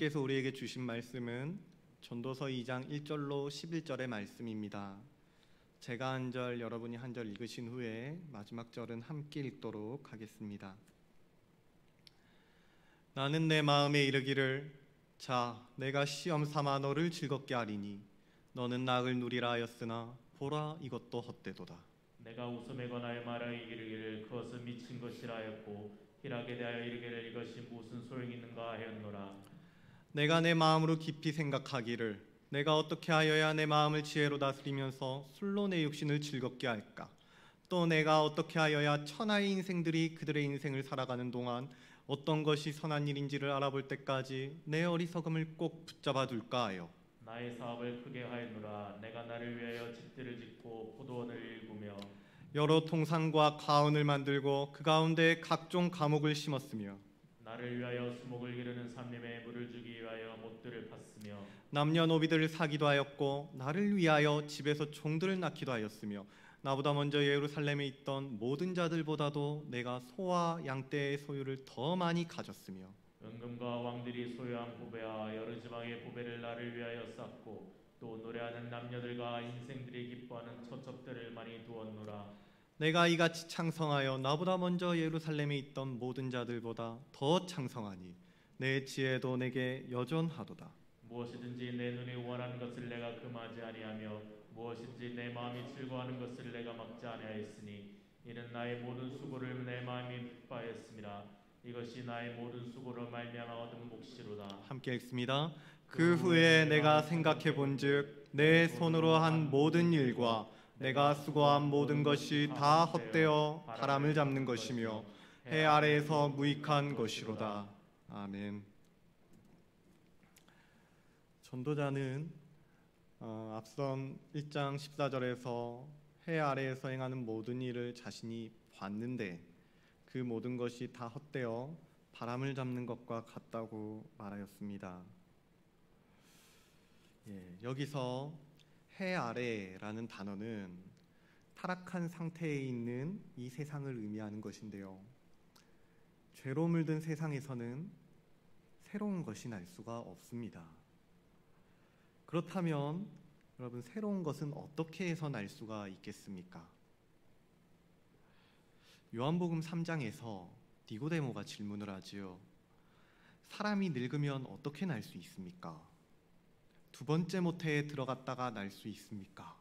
하나님께서 우리에게 주신 말씀은 전도서 2장 1절로 11절의 말씀입니다. 제가 한 절, 여러분이 한 절 읽으신 후에 마지막 절은 함께 읽도록 하겠습니다. 나는 내 마음에 이르기를 자, 내가 시험 삼아 너를 즐겁게 하리니 너는 낙을 누리라 하였으나 보라 이것도 헛되도다. 내가 웃음에 관하여 말하여 이르기를 그것은 미친 것이라 하였고 희락에 대하여 이르기를 이것이 무슨 소용이 있는가 하였노라. 내가 내 마음으로 깊이 생각하기를 내가 어떻게 하여야 내 마음을 지혜로 다스리면서 술로 내 육신을 즐겁게 할까? 또 내가 어떻게 하여야 천하의 인생들이 그들의 인생을 살아가는 동안 어떤 것이 선한 일인지를 알아볼 때까지 내 어리석음을 꼭 붙잡아 둘까 하여 나의 사업을 크게 하였노라. 내가 나를 위하여 집들을 짓고 포도원을 일구며 여러 통상과 가운을 만들고 그 가운데 각종 과목을 심었으며 나를 위하여 수목을 기르는 삼림에 물을 주기 위하여 못들을 팠으며 남녀노비들을 사기도 하였고 나를 위하여 집에서 종들을 낳기도 하였으며 나보다 먼저 예루살렘에 있던 모든 자들보다도 내가 소와 양떼의 소유를 더 많이 가졌으며 은금과 왕들이 소유한 보배와 여러 지방의 보배를 나를 위하여 쌓고 또 노래하는 남녀들과 인생들이 기뻐하는 처첩들을 많이 두었노라. 내가 이같이 창성하여 나보다 먼저 예루살렘에 있던 모든 자들보다 더 창성하니 내 지혜도 내게 여전하도다. 무엇이든지 내 눈이 원하는 것을 내가 금하지 아니하며 무엇인지 내 마음이 즐거워하는 것을 내가 막지 아니하였으니 이는 나의 모든 수고를 내 마음이 기뻐하였습니다. 이것이 나의 모든 수고로 말미암아 얻은 몫이로다. 함께 읽습니다. 그 후에 내가 생각해 본즉 내 손으로 한 모든 일과 내가 수고한 모든 것이 다 헛되어 바람을 잡는 것이며 해 아래에서 무익한 것이로다. 아멘. 전도자는 앞선 1장 14절에서 해 아래에서 행하는 모든 일을 자신이 봤는데 그 모든 것이 다 헛되어 바람을 잡는 것과 같다고 말하였습니다. 여기서 해 아래라는 단어는 타락한 상태에 있는 이 세상을 의미하는 것인데요. 죄로 물든 세상에서는 새로운 것이 날 수가 없습니다. 그렇다면 여러분, 새로운 것은 어떻게 해서 날 수가 있겠습니까? 요한복음 3장에서 니고데모가 질문을 하지요. 사람이 늙으면 어떻게 날 수 있습니까? 두 번째 모태에 들어갔다가 날 수 있습니까?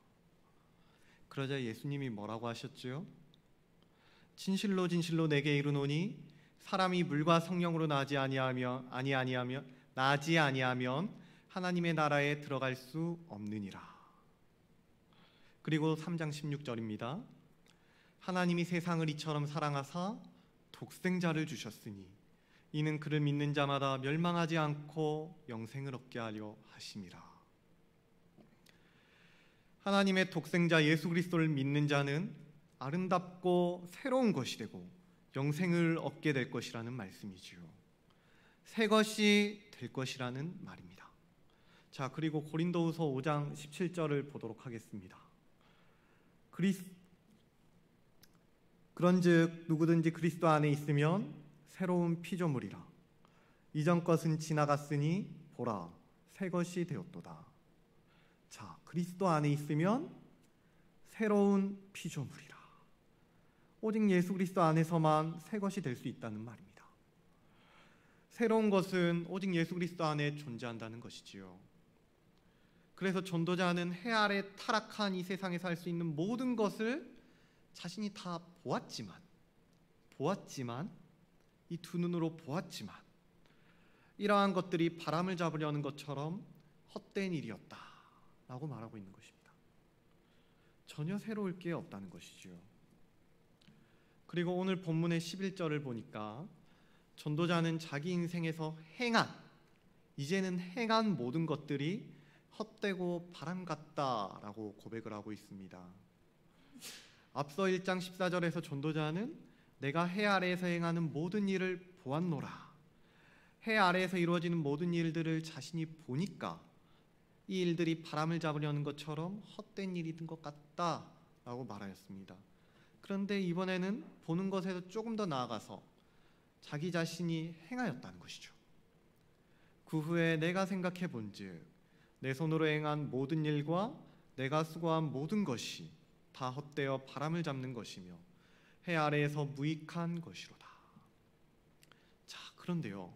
그러자 예수님이 뭐라고 하셨죠? 진실로 진실로 내게 이르노니 사람이 물과 성령으로 나지 아니하면 하나님의 나라에 들어갈 수 없느니라. 그리고 3장 16절입니다. 하나님이 세상을 이처럼 사랑하사 독생자를 주셨으니 이는 그를 믿는 자마다 멸망하지 않고 영생을 얻게 하려 하심이라. 하나님의 독생자 예수 그리스도를 믿는 자는 아름답고 새로운 것이 되고 영생을 얻게 될 것이라는 말씀이지요. 새 것이 될 것이라는 말입니다. 자, 그리고 고린도후서 5장 17절을 보도록 하겠습니다. 그런즉 누구든지 그리스도 안에 있으면 새로운 피조물이라. 이전 것은 지나갔으니 보라 새 것이 되었도다. 자, 그리스도 안에 있으면 새로운 피조물이라. 오직 예수 그리스도 안에서만 새 것이 될 수 있다는 말입니다. 새로운 것은 오직 예수 그리스도 안에 존재한다는 것이지요. 그래서 전도자는 해 아래 타락한 이 세상에서 할 수 있는 모든 것을 자신이 다 보았지만 이 두 눈으로 보았지만 이러한 것들이 바람을 잡으려는 것처럼 헛된 일이었다라고 말하고 있는 것입니다. 전혀 새로울 게 없다는 것이지요. 그리고 오늘 본문의 11절을 보니까 전도자는 자기 인생에서 이제는 행한 모든 것들이 헛되고 바람 같다라고 고백을 하고 있습니다. 앞서 1장 14절에서 전도자는 내가 해 아래에서 행하는 모든 일을 보았노라. 해 아래에서 이루어지는 모든 일들을 자신이 보니까 이 일들이 바람을 잡으려는 것처럼 헛된 일이 된 것 같다라고 말하였습니다. 그런데 이번에는 보는 것에서 조금 더 나아가서 자기 자신이 행하였다는 것이죠. 그 후에 내가 생각해 본즉 내 손으로 행한 모든 일과 내가 수고한 모든 것이 다 헛되어 바람을 잡는 것이며 해 아래에서 무익한 것이로다. 자, 그런데요,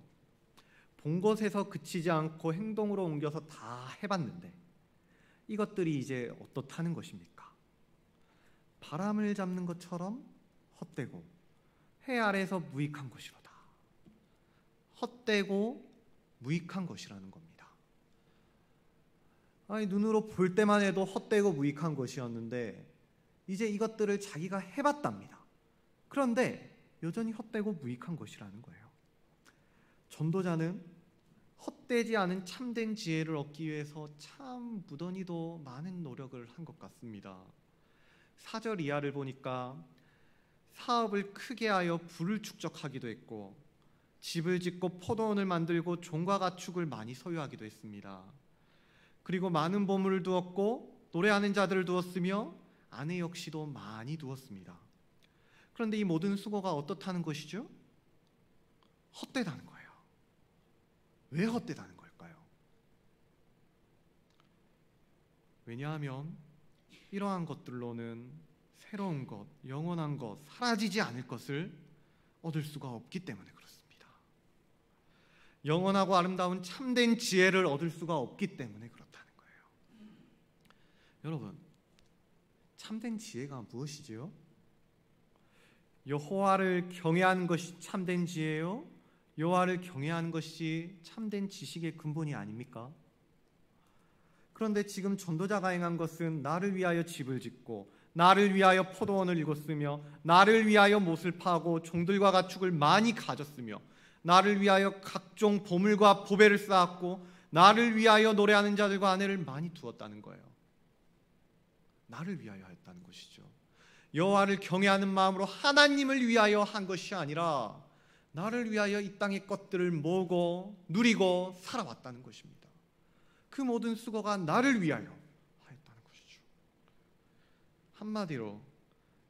본 것에서 그치지 않고 행동으로 옮겨서 다 해봤는데 이것들이 이제 어떻다는 것입니까? 바람을 잡는 것처럼 헛되고 해 아래에서 무익한 것이로다. 헛되고 무익한 것이라는 겁니다. 아니, 눈으로 볼 때만 해도 헛되고 무익한 것이었는데 이제 이것들을 자기가 해봤답니다. 그런데 여전히 헛되고 무익한 것이라는 거예요. 전도자는 헛되지 않은 참된 지혜를 얻기 위해서 참 무던히도 많은 노력을 한 것 같습니다. 4절 이하를 보니까 사업을 크게 하여 부를 축적하기도 했고 집을 짓고 포도원을 만들고 종과 가축을 많이 소유하기도 했습니다. 그리고 많은 보물을 두었고 노래하는 자들을 두었으며 아내 역시도 많이 두었습니다. 그런데 이 모든 수고가 어떻다는 것이죠? 헛되다는 거예요. 왜 헛되다는 걸까요? 왜냐하면 이러한 것들로는 새로운 것, 영원한 것, 사라지지 않을 것을 얻을 수가 없기 때문에 그렇습니다. 영원하고 아름다운 참된 지혜를 얻을 수가 없기 때문에 그렇다는 거예요. 여러분, 참된 지혜가 무엇이지요? 여호와를 경외하는 것이 참된 지혜요? 여호와를 경외하는 것이 참된 지식의 근본이 아닙니까? 그런데 지금 전도자가 행한 것은 나를 위하여 집을 짓고 나를 위하여 포도원을 일궜으며 나를 위하여 못을 파고 종들과 가축을 많이 가졌으며 나를 위하여 각종 보물과 보배를 쌓았고 나를 위하여 노래하는 자들과 아내를 많이 두었다는 거예요. 나를 위하여 했다는 것이죠. 여호와를 경외하는 마음으로 하나님을 위하여 한 것이 아니라 나를 위하여 이 땅의 것들을 모으고 누리고 살아왔다는 것입니다. 그 모든 수고가 나를 위하여 하였다는 것이죠. 한마디로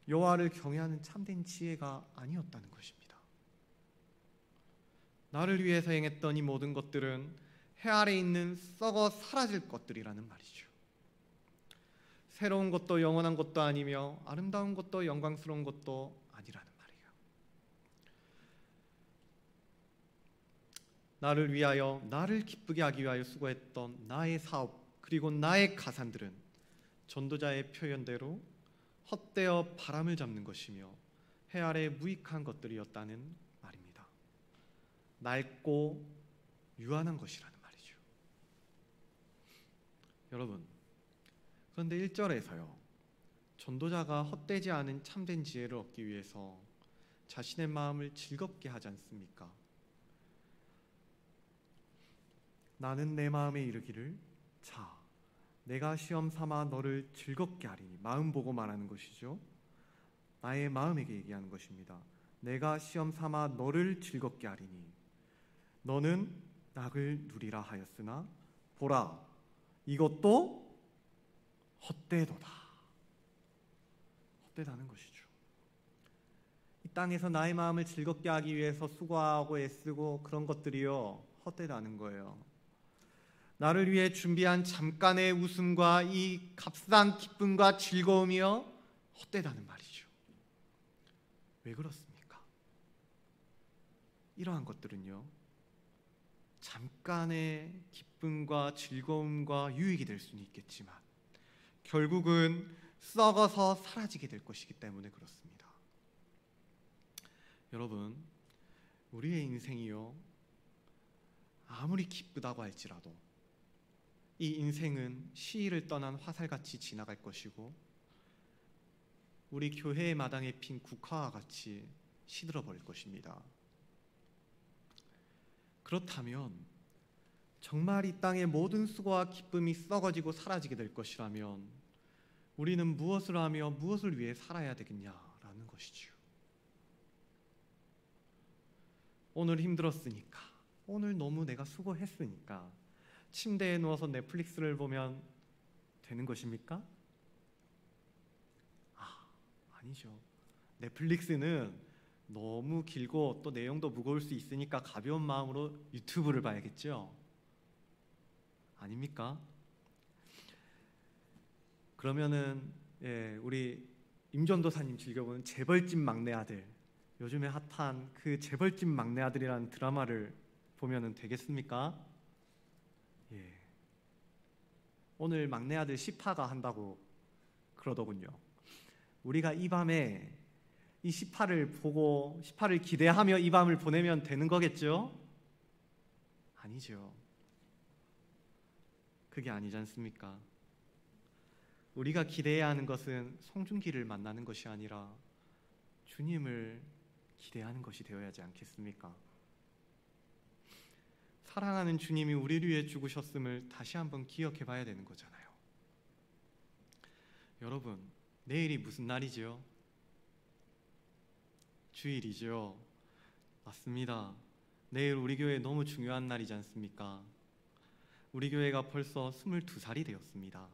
여호와를 경외하는 참된 지혜가 아니었다는 것입니다. 나를 위해서 행했던 이 모든 것들은 해 아래 있는 썩어 사라질 것들이라는 말이죠. 새로운 것도 영원한 것도 아니며 아름다운 것도 영광스러운 것도 아니라는 말이에요. 나를 위하여, 나를 기쁘게 하기 위하여 수고했던 나의 사업 그리고 나의 가산들은 전도자의 표현대로 헛되어 바람을 잡는 것이며 해 아래 무익한 것들이었다는 말입니다. 낡고 유한한 것이라는 말이죠. 여러분, 그런데 1절에서요, 전도자가 헛되지 않은 참된 지혜를 얻기 위해서 자신의 마음을 즐겁게 하지 않습니까? 나는 내 마음에 이르기를 자, 내가 시험 삼아 너를 즐겁게 하리니. 마음 보고 말하는 것이죠. 나의 마음에게 얘기하는 것입니다. 내가 시험 삼아 너를 즐겁게 하리니 너는 낙을 누리라 하였으나 보라, 이것도 헛되도다. 헛되다는 것이죠. 이 땅에서 나의 마음을 즐겁게 하기 위해서 수고하고 애쓰고 그런 것들이요, 헛되다는 거예요. 나를 위해 준비한 잠깐의 웃음과 이 값싼 기쁨과 즐거움이요, 헛되다는 말이죠. 왜 그렇습니까? 이러한 것들은요, 잠깐의 기쁨과 즐거움과 유익이 될 수는 있겠지만 결국은 썩어서 사라지게 될 것이기 때문에 그렇습니다. 여러분, 우리의 인생이요, 아무리 기쁘다고 할지라도 이 인생은 시일을 떠난 화살같이 지나갈 것이고 우리 교회의 마당에 핀 국화와 같이 시들어 버릴 것입니다. 그렇다면 정말 이 땅의 모든 수고와 기쁨이 썩어지고 사라지게 될 것이라면 우리는 무엇을 하며 무엇을 위해 살아야 되겠냐라는 것이지요. 오늘 힘들었으니까, 오늘 너무 내가 수고했으니까 침대에 누워서 넷플릭스를 보면 되는 것입니까? 아니죠. 넷플릭스는 너무 길고 또 내용도 무거울 수 있으니까 가벼운 마음으로 유튜브를 봐야겠죠. 아닙니까? 그러면은 우리 임전도사님 즐겨보는 재벌집 막내 아들, 요즘에 핫한 그 재벌집 막내 아들이라는 드라마를 보면은 되겠습니까? 오늘 막내 아들 시파가 한다고 그러더군요. 우리가 이 밤에 이 시파를 보고 시파를 기대하며 이 밤을 보내면 되는 거겠죠? 아니죠. 그게 아니지 않습니까? 우리가 기대해야 하는 것은 송중기를 만나는 것이 아니라 주님을 기대하는 것이 되어야 하지 않겠습니까? 사랑하는 주님이 우리를 위해 죽으셨음을 다시 한번 기억해 봐야 되는 거잖아요. 여러분, 내일이 무슨 날이죠? 주일이죠. 맞습니다. 내일 우리 교회 너무 중요한 날이지 않습니까? 우리 교회가 벌써 22살이 되었습니다.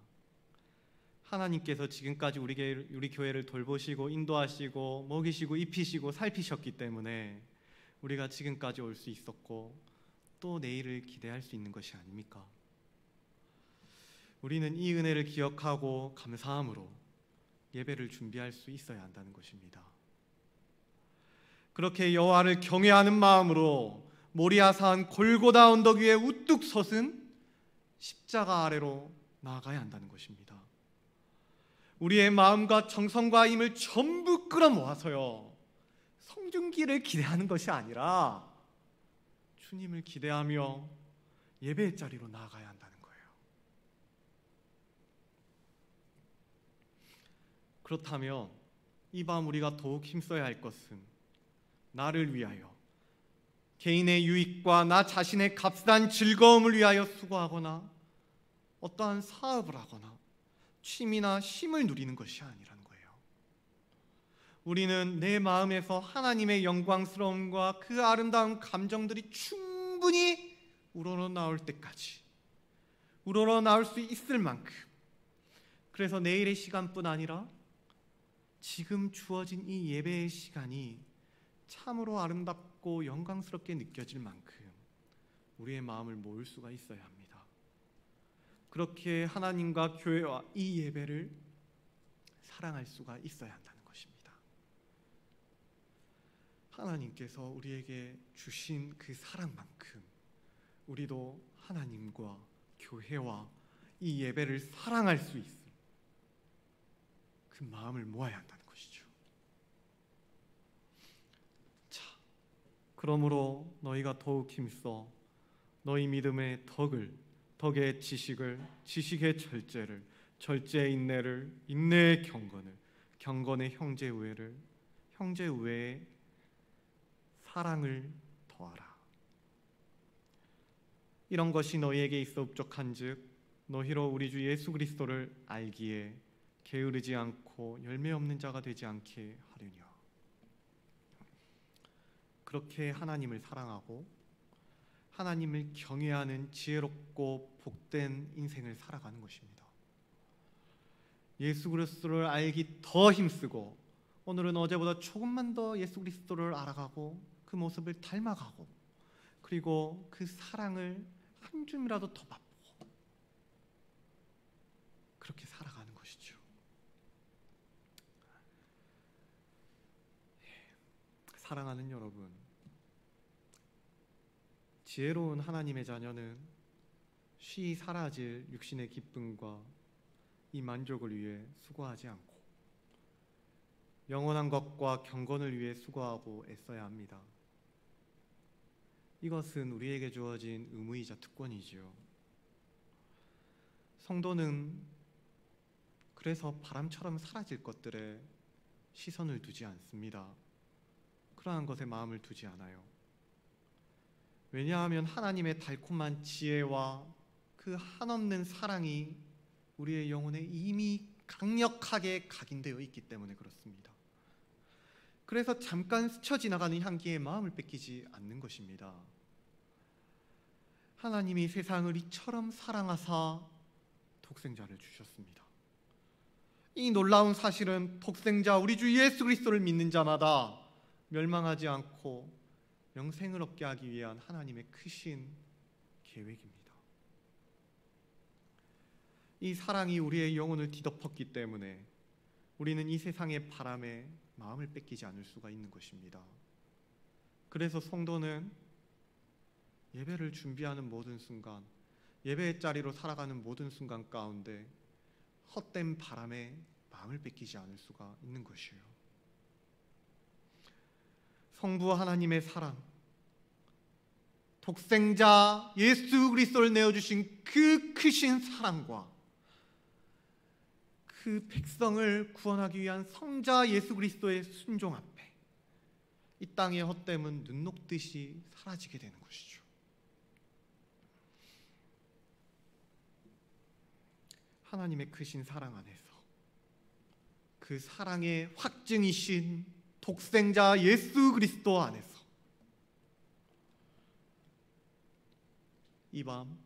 하나님께서 지금까지 우리 교회를 돌보시고 인도하시고 먹이시고 입히시고 살피셨기 때문에 우리가 지금까지 올 수 있었고 또 내일을 기대할 수 있는 것이 아닙니까? 우리는 이 은혜를 기억하고 감사함으로 예배를 준비할 수 있어야 한다는 것입니다. 그렇게 여호와를 경외하는 마음으로 모리아산 골고다 언덕 위에 우뚝 섰은 십자가 아래로 나아가야 한다는 것입니다. 우리의 마음과 정성과 힘을 전부 끌어모아서요, 성중기를 기대하는 것이 아니라 주님을 기대하며 예배의 자리로 나아가야 한다는 거예요. 그렇다면 이 밤 우리가 더욱 힘써야 할 것은 나를 위하여 개인의 유익과 나 자신의 값싼 즐거움을 위하여 수고하거나 어떠한 사업을 하거나 취미나 쉼을 누리는 것이 아니라는 거예요. 우리는 내 마음에서 하나님의 영광스러움과 그 아름다운 감정들이 충분히 우러나올 때까지 우러나올 수 있을 만큼, 그래서 내일의 시간뿐 아니라 지금 주어진 이 예배의 시간이 참으로 아름답고 영광스럽게 느껴질 만큼 우리의 마음을 모을 수가 있어야 합니다. 그렇게 하나님과 교회와 이 예배를 사랑할 수가 있어야 한다는 것입니다. 하나님께서 우리에게 주신 그 사랑만큼 우리도 하나님과 교회와 이 예배를 사랑할 수 있을 그 마음을 모아야 한다는 것이죠. 자, 그러므로 너희가 더욱 힘써 너희 믿음의 덕의 지식을, 지식의 절제를, 절제의 인내를, 인내의 경건을, 경건의 형제 우애를, 형제 우애의 사랑을 더하라. 이런 것이 너희에게 있어 up적한즉 너희로 우리 주 예수 그리스도를 알기에 게으르지 않고 열매 없는 자가 되지 않게 하려니와. 그렇게 하나님을 사랑하고 하나님을 경외하는 지혜롭고 복된 인생을 살아가는 것입니다. 예수 그리스도를 알기 더 힘쓰고 오늘은 어제보다 조금만 더 예수 그리스도를 알아가고 그 모습을 닮아가고 그리고 그 사랑을 한 줌이라도 더 맛보고 그렇게 살아가는 것이죠. 사랑하는 여러분, 지혜로운 하나님의 자녀는 쉬이 사라질 육신의 기쁨과 이 만족을 위해 수고하지 않고 영원한 것과 경건을 위해 수고하고 애써야 합니다. 이것은 우리에게 주어진 의무이자 특권이지요. 성도는 그래서 바람처럼 사라질 것들에 시선을 두지 않습니다. 그러한 것에 마음을 두지 않아요. 왜냐하면 하나님의 달콤한 지혜와 그 한없는 사랑이 우리의 영혼에 이미 강력하게 각인되어 있기 때문에 그렇습니다. 그래서 잠깐 스쳐 지나가는 향기에 마음을 뺏기지 않는 것입니다. 하나님이 세상을 이처럼 사랑하사 독생자를 주셨습니다. 이 놀라운 사실은 독생자 우리 주 예수 그리스도를 믿는 자마다 멸망하지 않고 영생을 얻게 하기 위한 하나님의 크신 계획입니다. 이 사랑이 우리의 영혼을 뒤덮었기 때문에 우리는 이 세상의 바람에 마음을 뺏기지 않을 수가 있는 것입니다. 그래서 성도는 예배를 준비하는 모든 순간, 예배의 자리로 살아가는 모든 순간 가운데 헛된 바람에 마음을 뺏기지 않을 수가 있는 것이에요. 성부 하나님의 사랑, 독생자 예수 그리스도를 내어주신 그 크신 사랑과 그 백성을 구원하기 위한 성자 예수 그리스도의 순종 앞에 이 땅의 헛됨은 눈 녹듯이 사라지게 되는 것이죠. 하나님의 크신 사랑 안에서 그 사랑의 확증이신 독생자 예수 그리스도 안에서 이 밤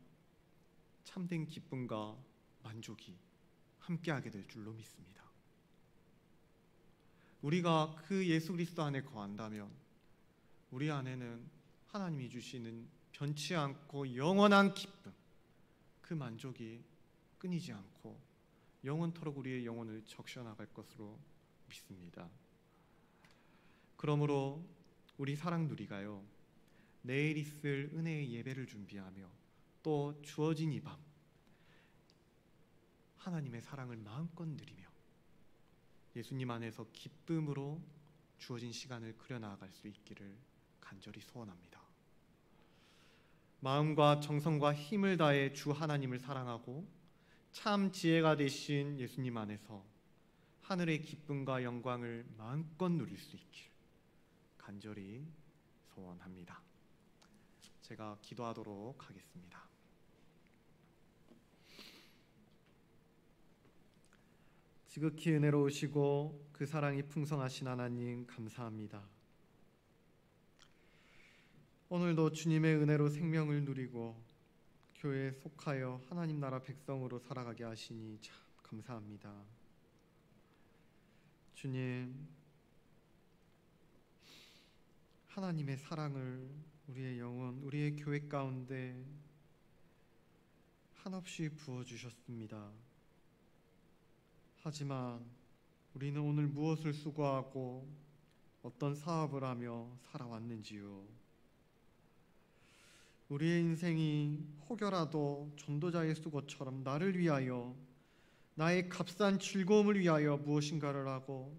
참된 기쁨과 만족이 함께하게 될 줄로 믿습니다. 우리가 그 예수 그리스도 안에 거한다면 우리 안에는 하나님이 주시는 변치 않고 영원한 기쁨, 그 만족이 끊이지 않고 영원토록 우리의 영혼을 적셔나갈 것으로 믿습니다. 그러므로 우리 사랑 누리가요, 내일 있을 은혜의 예배를 준비하며 또 주어진 이 밤 하나님의 사랑을 마음껏 누리며 예수님 안에서 기쁨으로 주어진 시간을 그려나갈 수 있기를 간절히 소원합니다. 마음과 정성과 힘을 다해 주 하나님을 사랑하고 참 지혜가 되신 예수님 안에서 하늘의 기쁨과 영광을 마음껏 누릴 수 있길 간절히 소원합니다. 제가 기도하도록 하겠습니다. 지극히 은혜로우시고 그 사랑이 풍성하신 하나님 감사합니다. 오늘도 주님의 은혜로 생명을 누리고 교회에 속하여 하나님 나라 백성으로 살아가게 하시니 참 감사합니다. 주님, 하나님의 사랑을 우리의 영혼, 우리의 교회 가운데 한없이 부어주셨습니다. 하지만 우리는 오늘 무엇을 수고하고 어떤 사업을 하며 살아왔는지요? 우리의 인생이 혹여라도 전도자의 수고처럼 나를 위하여, 나의 값싼 즐거움을 위하여 무엇인가를 하고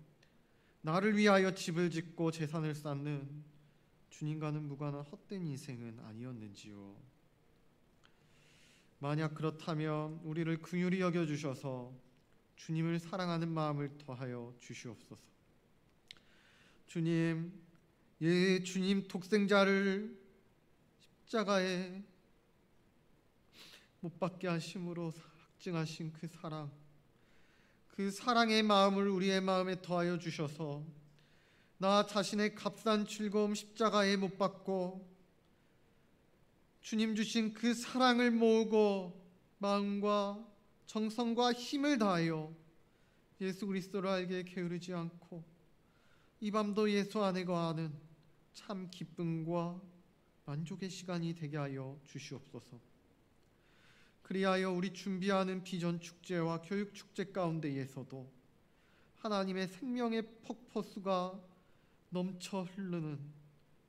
나를 위하여 집을 짓고 재산을 쌓는 주님과는 무관한 헛된 인생은 아니었는지요? 만약 그렇다면 우리를 긍휼히 여겨주셔서 주님을 사랑하는 마음을 더하여 주시옵소서. 주님, 주님 독생자를 십자가에 못 박게 하심으로 확증하신 그 사랑, 그 사랑의 마음을 우리의 마음에 더하여 주셔서 나 자신의 값싼 즐거움 십자가에 못 박고 주님 주신 그 사랑을 모으고 마음과 정성과 힘을 다하여 예수 그리스도를 알게 게으르지 않고 이 밤도 예수 안에 거하는 참 기쁨과 만족의 시간이 되게 하여 주시옵소서. 그리하여 우리 준비하는 비전 축제와 교육 축제 가운데에서도 하나님의 생명의 폭포수가 넘쳐 흐르는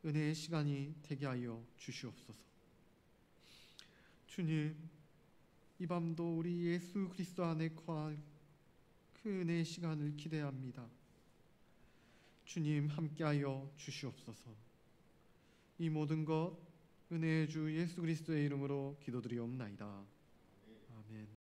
은혜의 시간이 되게 하여 주시옵소서. 주님, 이 밤도 우리 예수 그리스도 안에 거할 그 은혜의 시간을 기대합니다. 주님 함께하여 주시옵소서. 이 모든 것 은혜의 주 예수 그리스도의 이름으로 기도드리옵나이다. 아멘.